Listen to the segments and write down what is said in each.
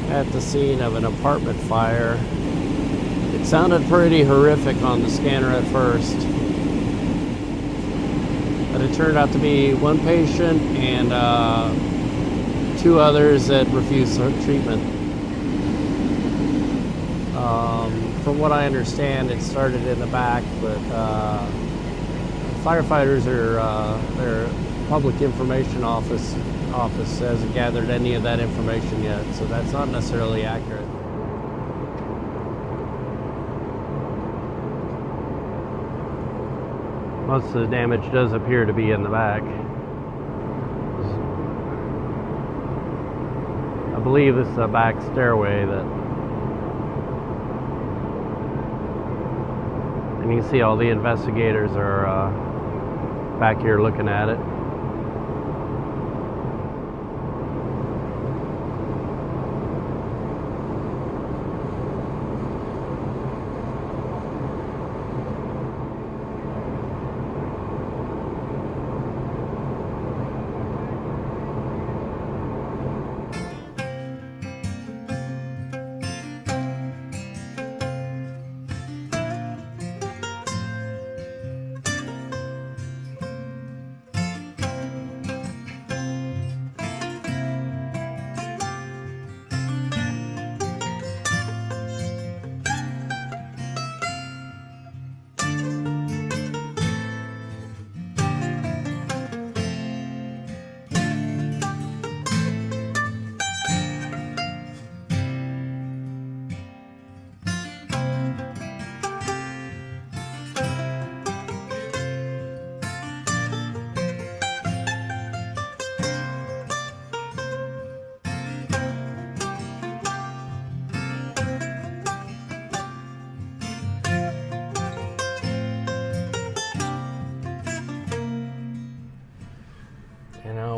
at the scene of an apartment fire. It sounded pretty horrific on the scanner at first, but it turned out to be one patient and two others that refused treatment. From what I understand, it started in the back, but firefighters their public information office hasn't gathered any of that information yet, so that's not necessarily accurate. Most of the damage does appear to be in the back. I believe this is a back stairway and you can see all the investigators are back here looking at it.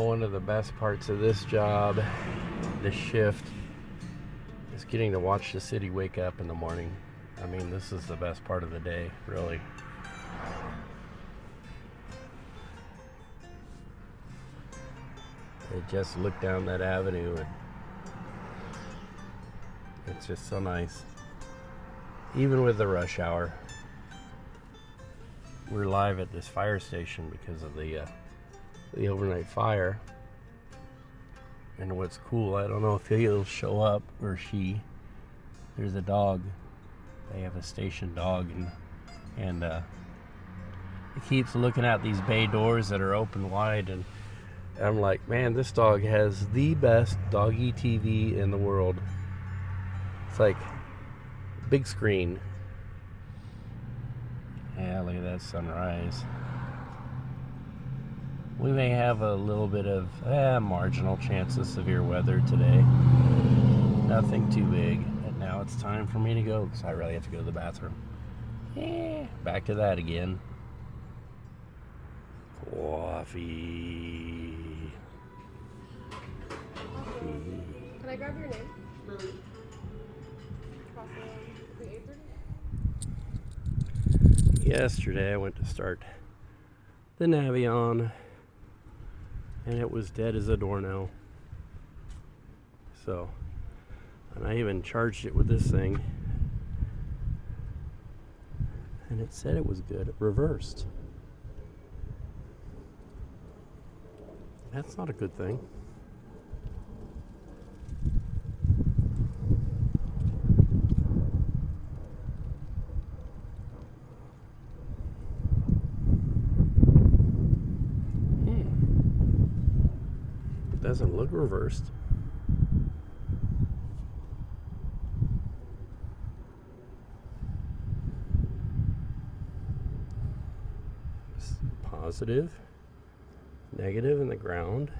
One of the best parts of this job, this shift, is getting to watch the city wake up in the morning. I mean, this is the best part of the day, really. I just look down that avenue and it's just so nice. Even with the rush hour. We're live at this fire station because of the overnight fire. And what's cool, I don't know if he'll show up or she. There's a dog. They have a station dog, and it keeps looking out these bay doors that are open wide, and I'm like, man, this dog has the best doggy TV in the world. It's like big screen. Yeah, look at that sunrise. We may have a little bit of marginal chance of severe weather today. Nothing too big. And now it's time for me to go because I really have to go to the bathroom. Yeah, back to that again. Coffee. Can I grab your name? Lily. Yesterday I went to start the Navion, and it was dead as a doornail. So, and I even charged it with this thing, and it said it was good. It reversed. That's not a good thing. Doesn't look reversed. It's positive, negative in the ground.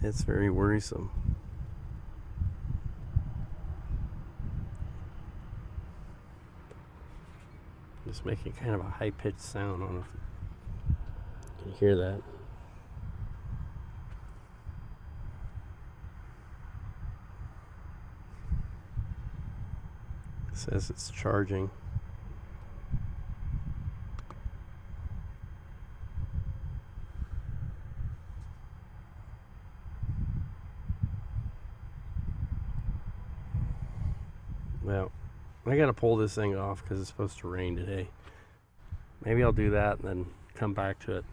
It's very worrisome. Just making kind of a high-pitched sound. I don't know if you can hear that. It says it's charging. Well, I gotta pull this thing off because it's supposed to rain today. Maybe I'll do that and then come back to it.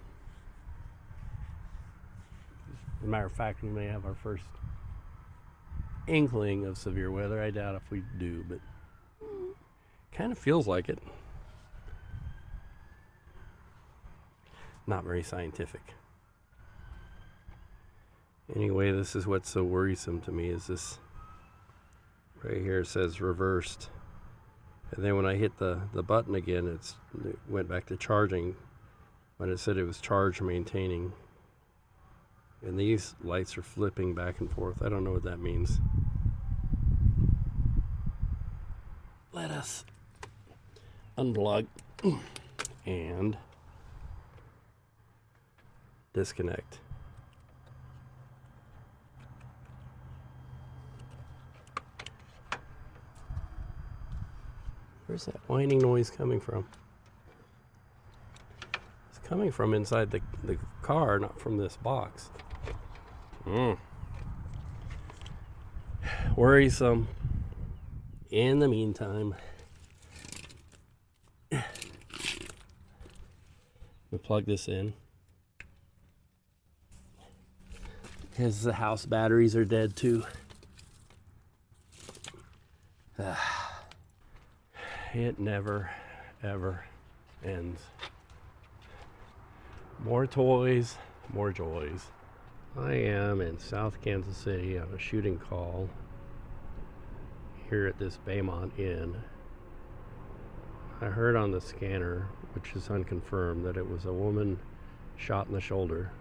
As a matter of fact, we may have our first inkling of severe weather. I doubt if we do, but kind of feels like it. Not very scientific. Anyway, this is what's so worrisome to me is this right here. It says reversed. And then when I hit the button again, it went back to charging when it said it was charge maintaining. And these lights are flipping back and forth. I don't know what that means. Let us unplug and disconnect. Where's that whining noise coming from? It's coming from inside the car, not from this box. Worrisome. In the meantime, we plug this in. Because the house batteries are dead too. It never, ever ends. More toys, more joys. I am in South Kansas City on a shooting call here at this Baymont Inn. I heard on the scanner, which is unconfirmed, that it was a woman shot in the shoulder.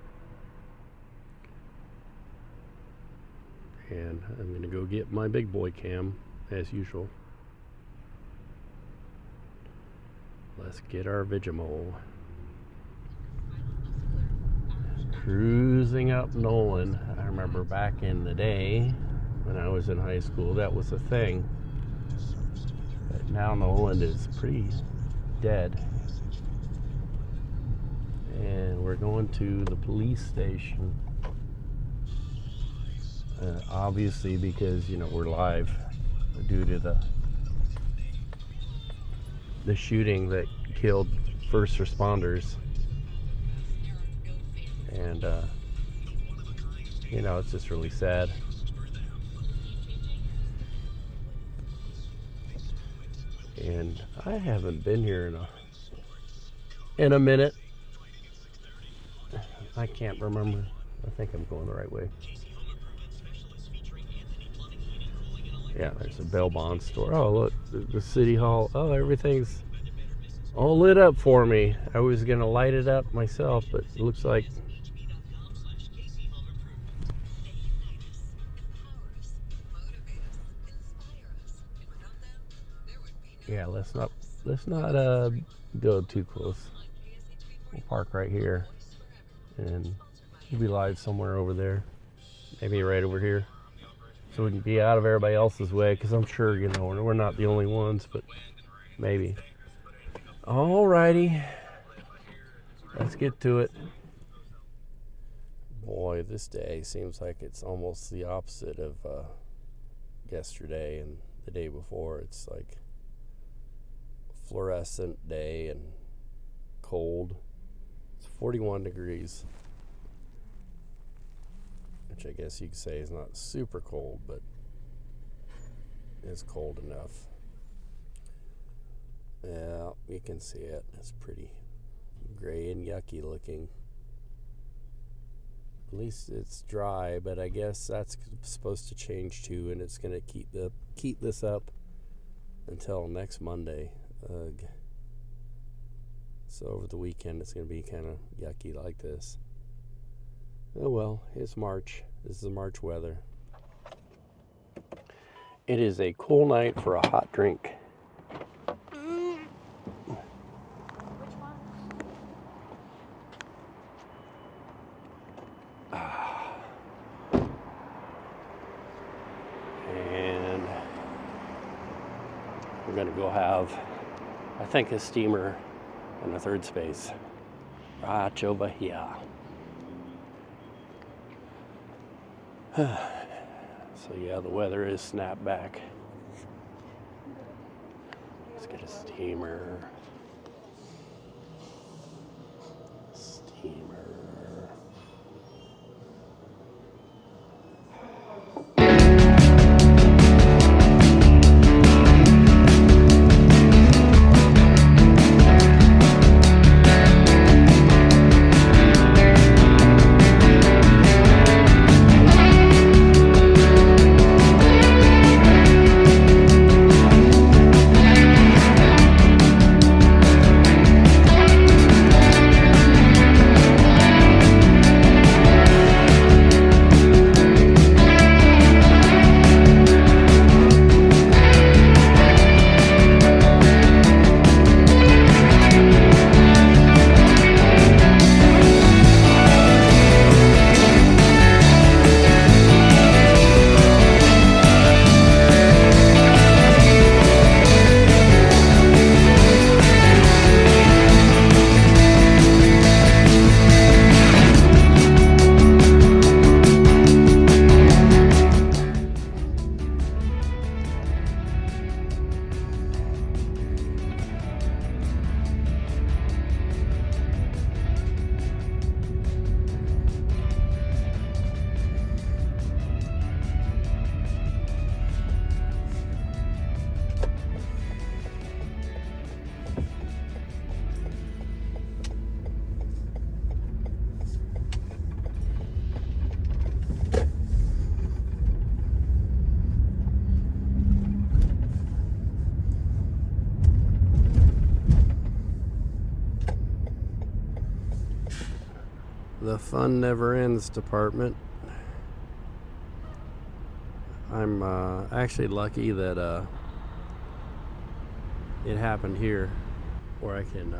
And I'm going to go get my big boy cam as usual. Let's get our Vigimole. Cruising up Nolan. I remember back in the day when I was in high school, that was a thing. But now Nolan is pretty dead. And we're going to the police station. Obviously because, you know, we're live due to the shooting that killed first responders. And you know, it's just really sad. And I haven't been here in a minute. I can't remember. I think I'm going the right way. Yeah, there's a bail bond store. Oh, look, the city hall. Oh, everything's all lit up for me. I was going to light it up myself, but it looks like... Yeah, let's not go too close. We'll park right here, and we'll be live somewhere over there. Maybe right over here. So we can be out of everybody else's way, because I'm sure, you know, we're not the only ones, but maybe. Alrighty, let's get to it. Boy, this day seems like it's almost the opposite of yesterday and the day before. It's like a fluorescent day and cold. It's 41 degrees. Which I guess you could say is not super cold, but it's cold enough. Yeah, you can see it. It's pretty gray and yucky looking. At least it's dry, but I guess that's supposed to change too, and it's going to keep this up until next Monday. Ugh. So over the weekend, it's going to be kind of yucky like this. Oh well, it's March. This is the March weather. It is a cool night for a hot drink. Which one? And we're going to go have, I think, a steamer in the third space. Right over here. So yeah, the weather is snap back. Let's get a steamer. Steamer. The fun never ends department. I'm actually lucky that it happened here where I can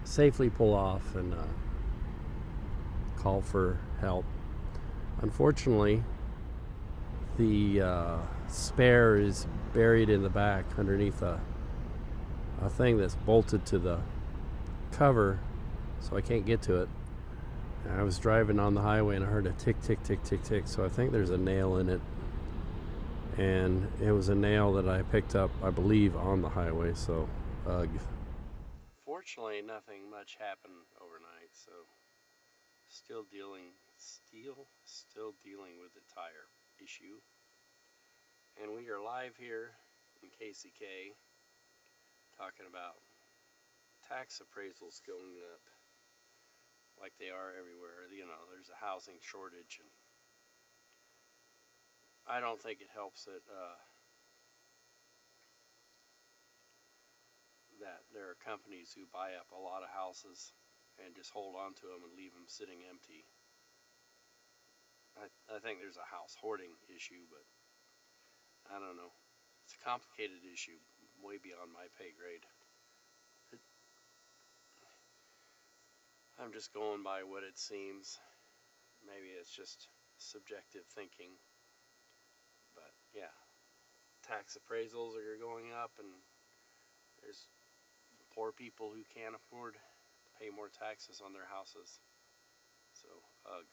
safely pull off and call for help. Unfortunately, the spare is buried in the back underneath a thing that's bolted to the cover, so I can't get to it. I was driving on the highway and I heard a tick, tick, tick, tick, tick. So I think there's a nail in it. And it was a nail that I picked up, I believe, on the highway. So, ugh. Fortunately, nothing much happened overnight. So, still dealing with the tire issue. And we are live here in KCK talking about tax appraisals going up. Like they are everywhere. You know, there's a housing shortage, and I don't think it helps that that there are companies who buy up a lot of houses and just hold on to them and leave them sitting empty. I think there's a house hoarding issue, but I don't know. It's a complicated issue, way beyond my pay grade. I'm just going by what it seems. Maybe it's just subjective thinking. But yeah, tax appraisals are going up, and there's poor people who can't afford to pay more taxes on their houses. So, ugh.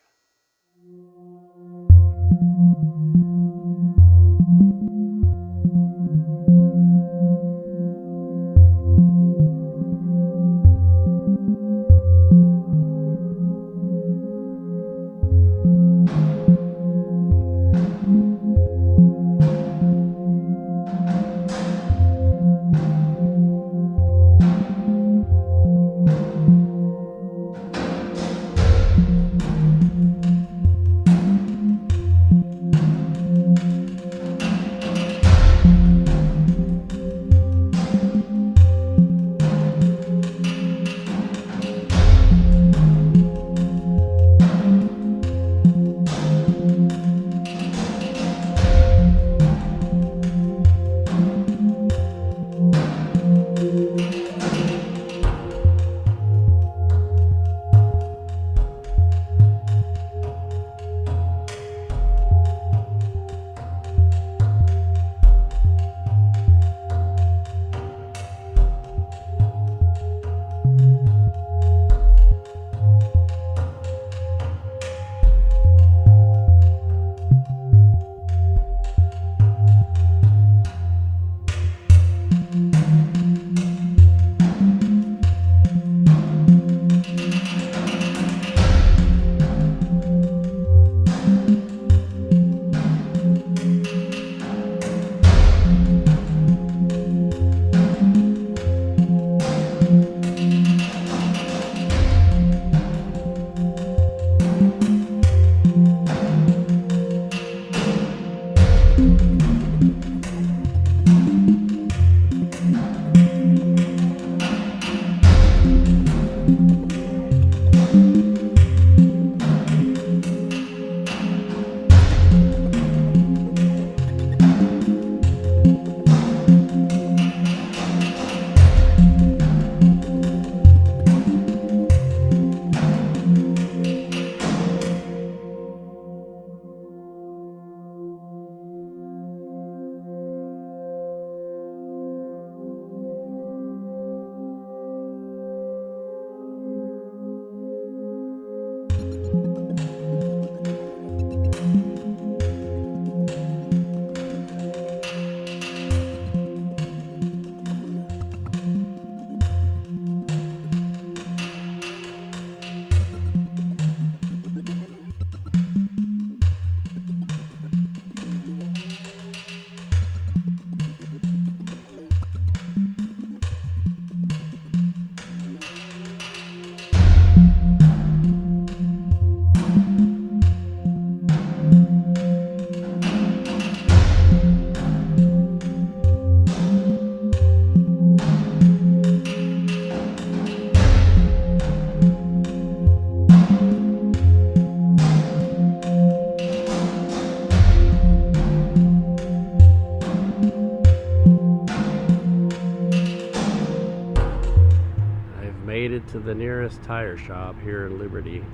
Made it to the nearest tire shop here in Liberty.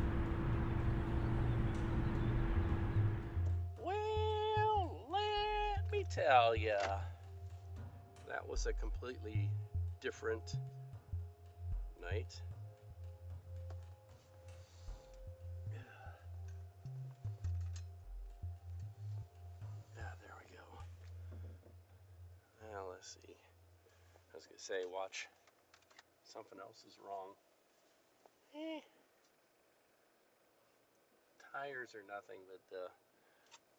Well, let me tell ya, that was a completely different night. Yeah, there we go. Now let's see. I was gonna say, watch. Something else is wrong. Tires are nothing, but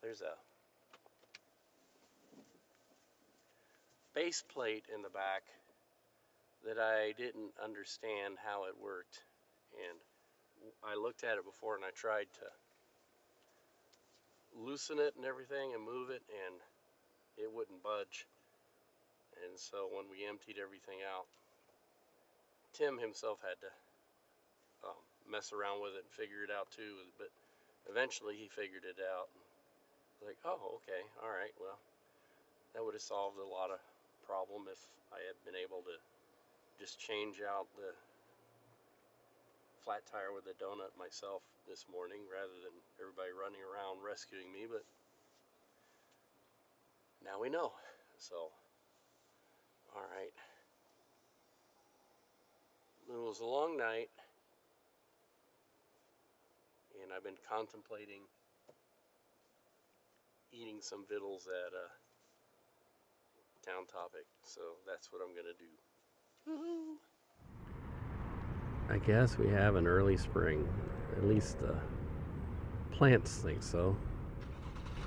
there's a base plate in the back that I didn't understand how it worked. And I looked at it before and I tried to loosen it and everything and move it, and it wouldn't budge. And so when we emptied everything out, Tim himself had to mess around with it and figure it out too, but eventually he figured it out. Like, oh, okay, all right, well, that would have solved a lot of problem if I had been able to just change out the flat tire with a donut myself this morning rather than everybody running around rescuing me. But now we know. So, all right. It was a long night, and I've been contemplating eating some vittles at Town Topic, so that's what I'm gonna do. Woo-hoo. I guess we have an early spring, at least the plants think so,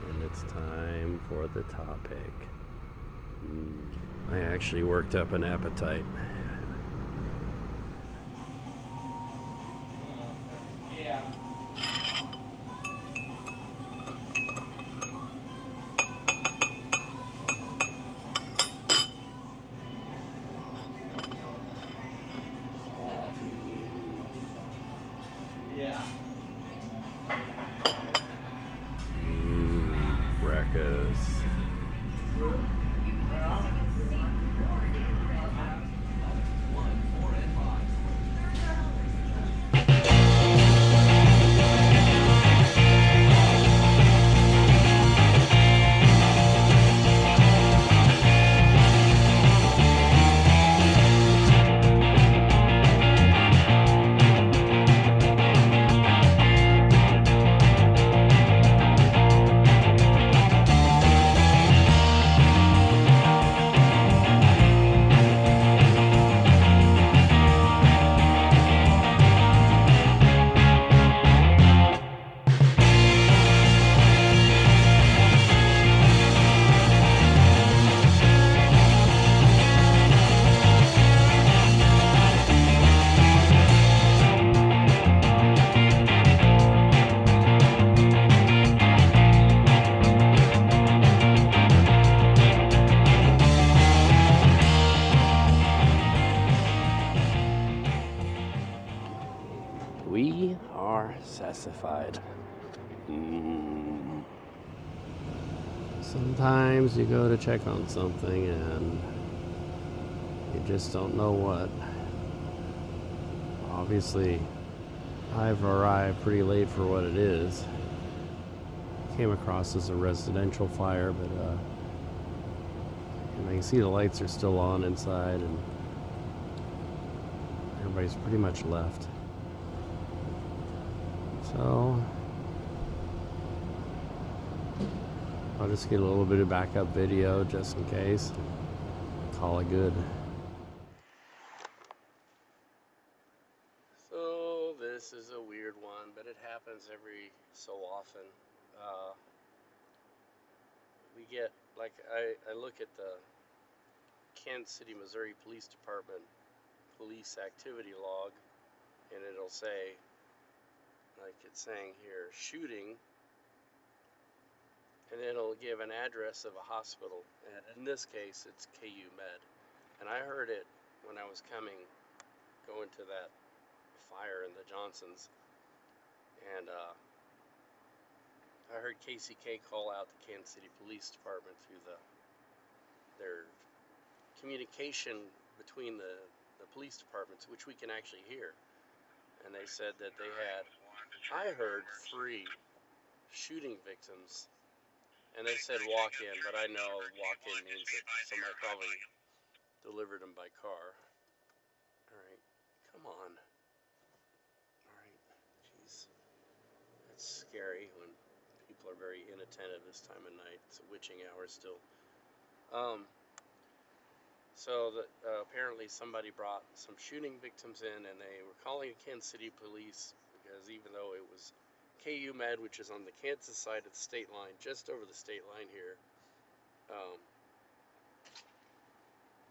and it's time for the topic. I actually worked up an appetite. Breakfast. classified. Sometimes you go to check on something and you just don't know what. Obviously, I've arrived pretty late for what it is. Came across as a residential fire, but and I can see the lights are still on inside and everybody's pretty much left. So I'll just get a little bit of backup video just in case. Call it good. So this is a weird one, but it happens every so often. We get, like, I look at the Kansas City, Missouri Police Department police activity log, and it'll say, like it's saying here, shooting, and then it'll give an address of a hospital. And in this case, it's KU Med. And I heard it when I was going to that fire in the Johnsons, and I heard KCK call out the Kansas City Police Department through their communication between the police departments, which we can actually hear. And they said that they had, I heard 3 shooting victims, and they said walk-in, but I know walk-in means that somebody probably delivered them by car. All right, come on. All right, jeez. It's scary when people are very inattentive this time of night. It's a witching hour still. So apparently somebody brought some shooting victims in, and they were calling the Kansas City police because even though it was KU Med, which is on the Kansas side of the state line, just over the state line here,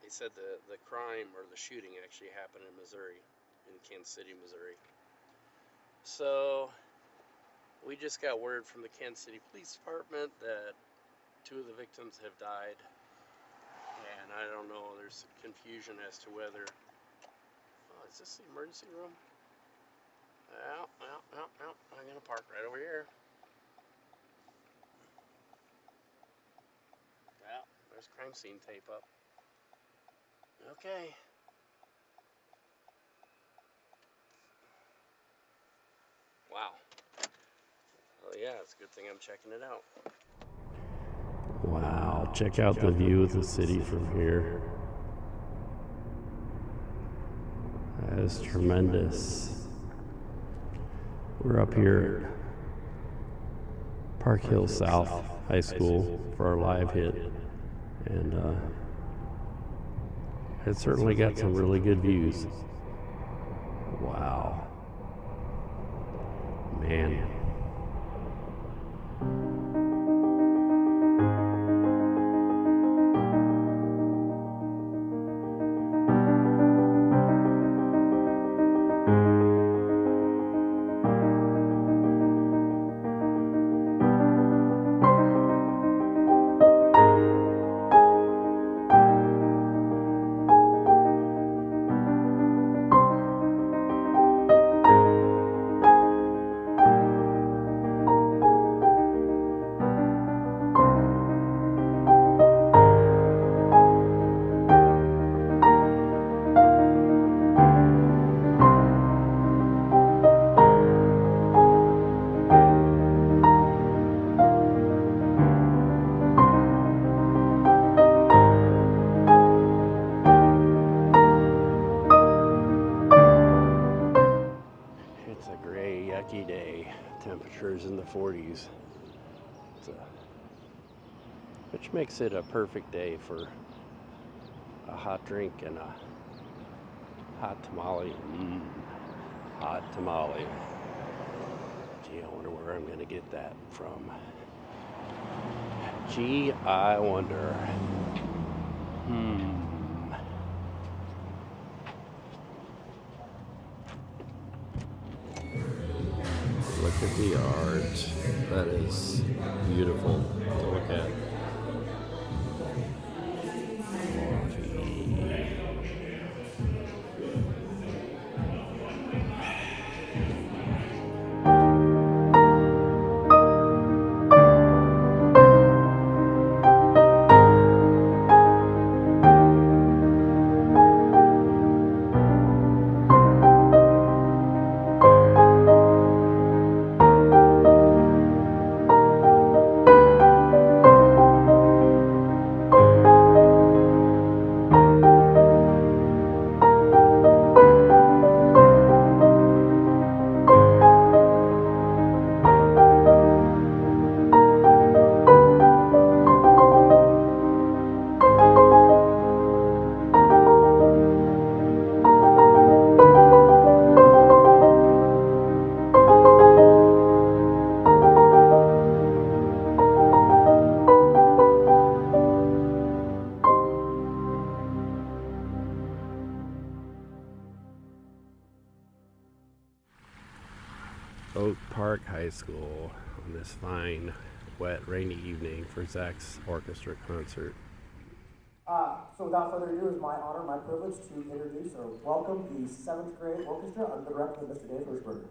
they said the crime or the shooting actually happened in Missouri, in Kansas City, Missouri. So we just got word from the Kansas City Police Department that 2 of the victims have died. And I don't know, there's confusion as to whether, is this the emergency room? I'm gonna park right over here. Yeah, there's crime scene tape up. Okay. Wow. Oh yeah, it's a good thing I'm checking it out. Wow, check out the view of the city from here. That is tremendous. We're up here at Park Hill South High School for our live hit, and it certainly got some really good views. Wow. Man. Yucky day, temperatures in the 40s, which makes it a perfect day for a hot drink and a hot tamale. Hot tamale. Gee, I wonder where I'm gonna get that from. Gee, I wonder. Look at the art. That is beautiful to look at. Coffee. High School on this fine, wet, rainy evening for Zach's orchestra concert. So without further ado, it's my honor, my privilege to introduce or welcome the 7th grade orchestra under the direction of Mr. Dave Hirschberger.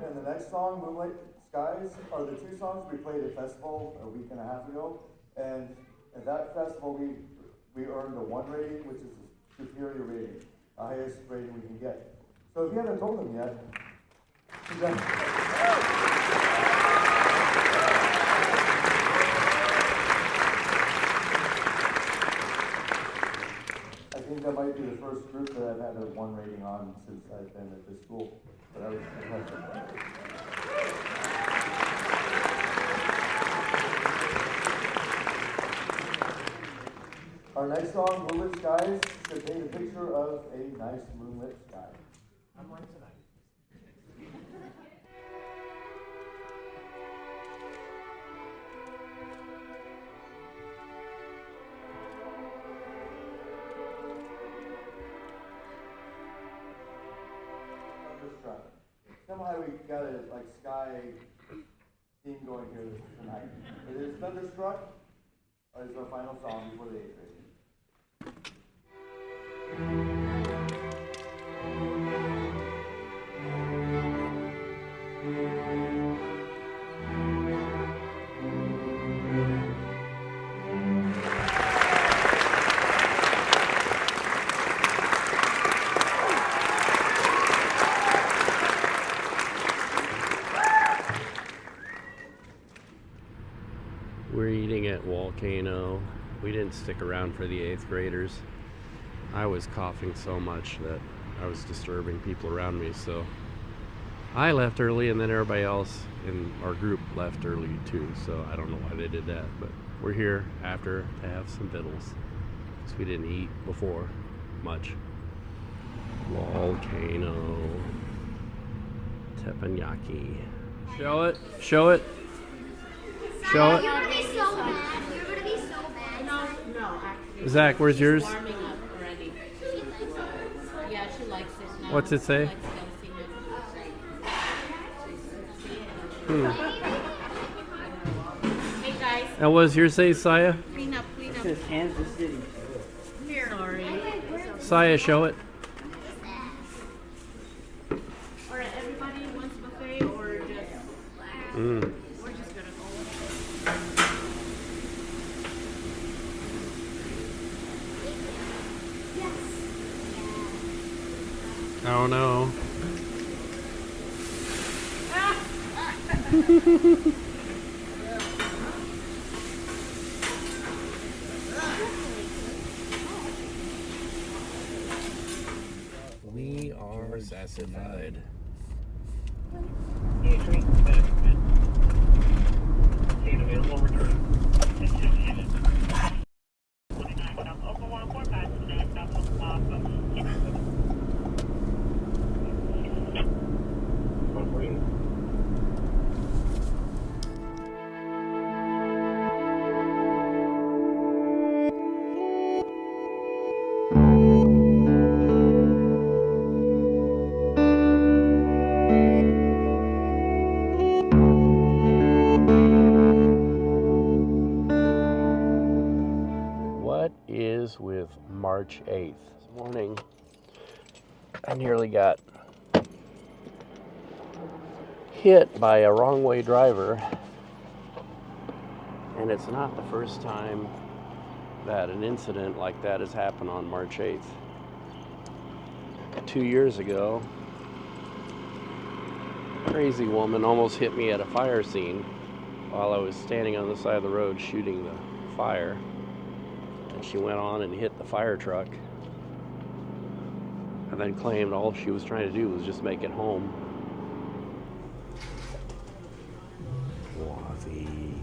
And the next song, Moonlight Skies, are the two songs we played at festival a week and a half ago. And at that festival, we earned a 1 rating, which is a superior rating, the highest rating we can get. So if you haven't told them yet, I think that might be the first group that I've had a 1 rating on since I've been at this school. But I was Our next song, Moonlit Skies, should paint a picture of a nice moonlit sky. Unlike tonight. Thunderstruck. Somehow we got a sky theme going here tonight. It is Thunderstruck. Is our final song before the 8th grade. We're eating at Volcano. We didn't stick around for the 8th graders. I was coughing so much that I was disturbing people around me, so I left early, and then everybody else in our group left early too, so I don't know why they did that, but we're here after to have some vittles because we didn't eat before much. Volcano teppanyaki. Show it, show it, show it. You're gonna be so mad. You're gonna be so mad. No, actually. Zach, where's yours? Warming up already. Yeah, she likes it now. What's it say? She likes Hey guys, And what does yours say, Saya? clean up, clean up. It says Kansas City. Here. Sorry. Saya, show it. Or everybody wants buffet or just we're just gonna go. I don't know. We are sassified. What is with March 8th? This morning, I nearly got hit by a wrong-way driver, and it's not the first time that an incident like that has happened on March 8th. 2 years ago, a crazy woman almost hit me at a fire scene while I was standing on the side of the road shooting the fire. And she went on and hit the fire truck and then claimed all she was trying to do was just make it home. Waffy.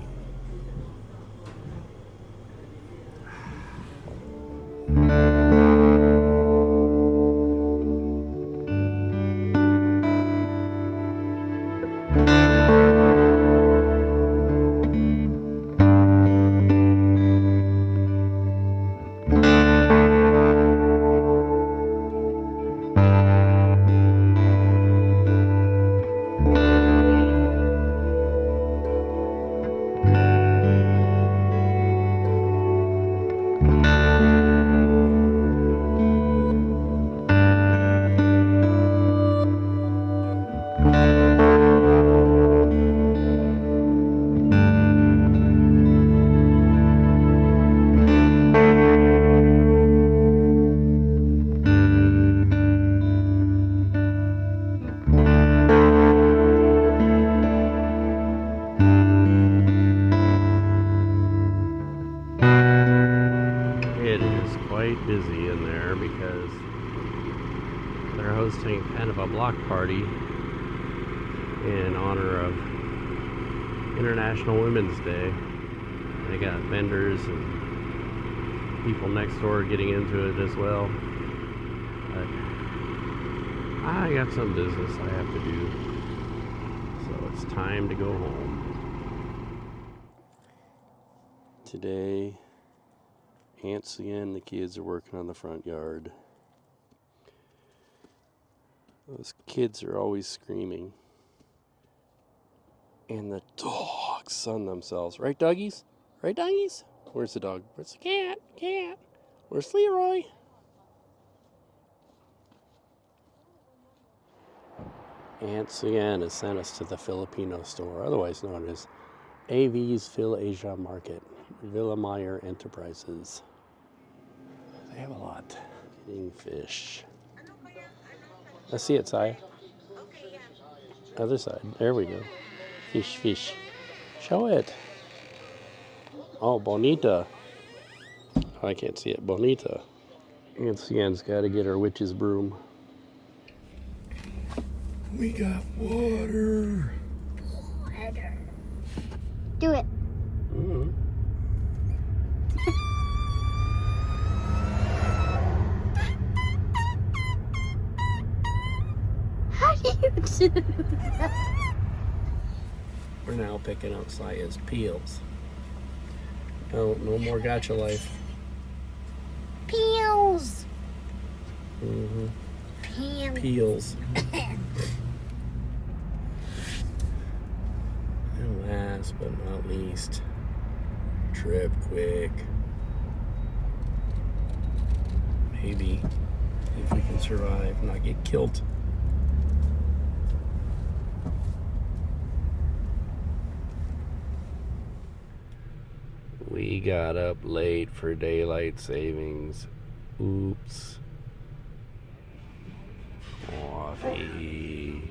there because they're hosting kind of a block party in honor of International Women's Day. They got vendors and people next door getting into it as well. But I got some business I have to do, so it's time to go home. Today, Nancy and the kids are working on the front yard. Those kids are always screaming. And the dogs sun themselves. Right, doggies? Right, doggies? Where's the dog? Where's the cat? Cat. Where's Leroy? Aunt Sian has sent us to the Filipino store, otherwise known as AV's Phil Asia Market, Villa Meyer Enterprises. They have a lot. Getting fish. I see it, Saya. Other side. There we go. Fish, fish. Show it. Oh, bonita. I can't see it. Bonita. Aunt Sien's got to get her witch's broom. We got water. Water. Do it. Mm-hmm. How do you do that? We're now picking out Saya's peels. No more gotcha life. Peels. Mm-hmm. Peels. Peels. And last but not least, trip quick. Maybe if we can survive, not get killed. We got up late for daylight savings. Oops. Coffee.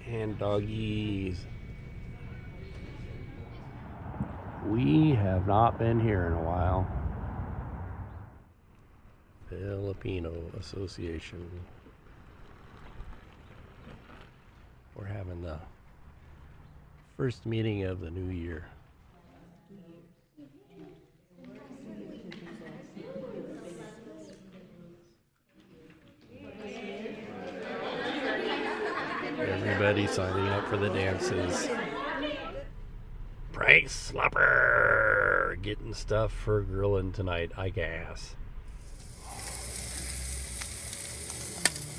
And doggies. We have not been here in a while. Filipino Association. We're having the first meeting of the new year. Everybody signing up for the dances. Price slapper! Getting stuff for grilling tonight, I guess.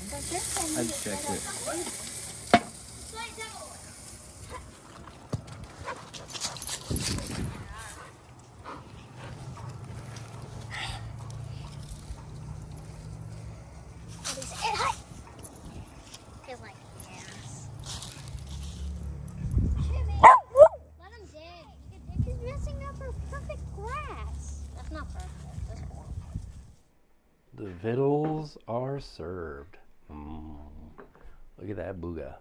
I just checked it. Feels like ass. Let him dig. He's messing up our perfect grass. That's not perfect. That's horrible. The victuals are served. Look at that booga.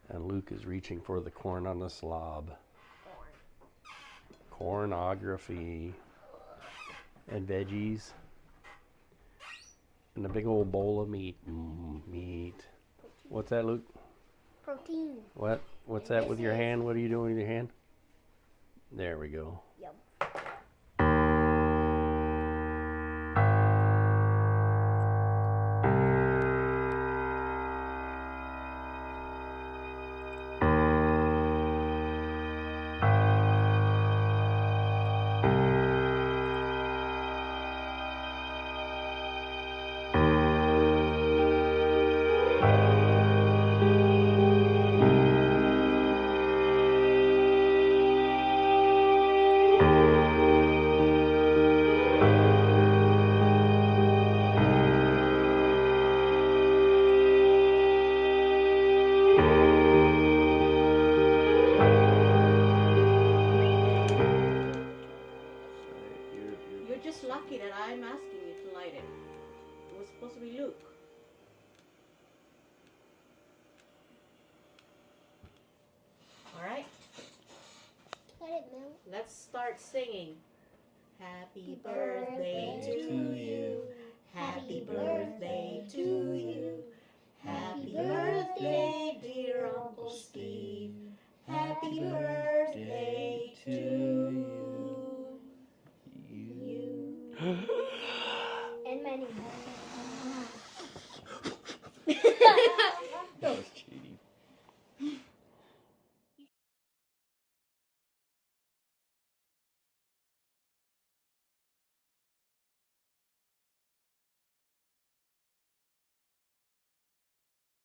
And Luke is reaching for the corn on the slob. Cornography. And veggies. And a big old bowl of meat. Meat. What's that, Luke? Protein. What? What's that with your hand? What are you doing with your hand? There we go. Yep. You're just lucky that I'm asking you to light it. It was supposed to be Luke. All right. let's start singing. Happy birthday to you. Happy birthday to you. Happy birthday, dear Uncle Steve. Happy birthday to you.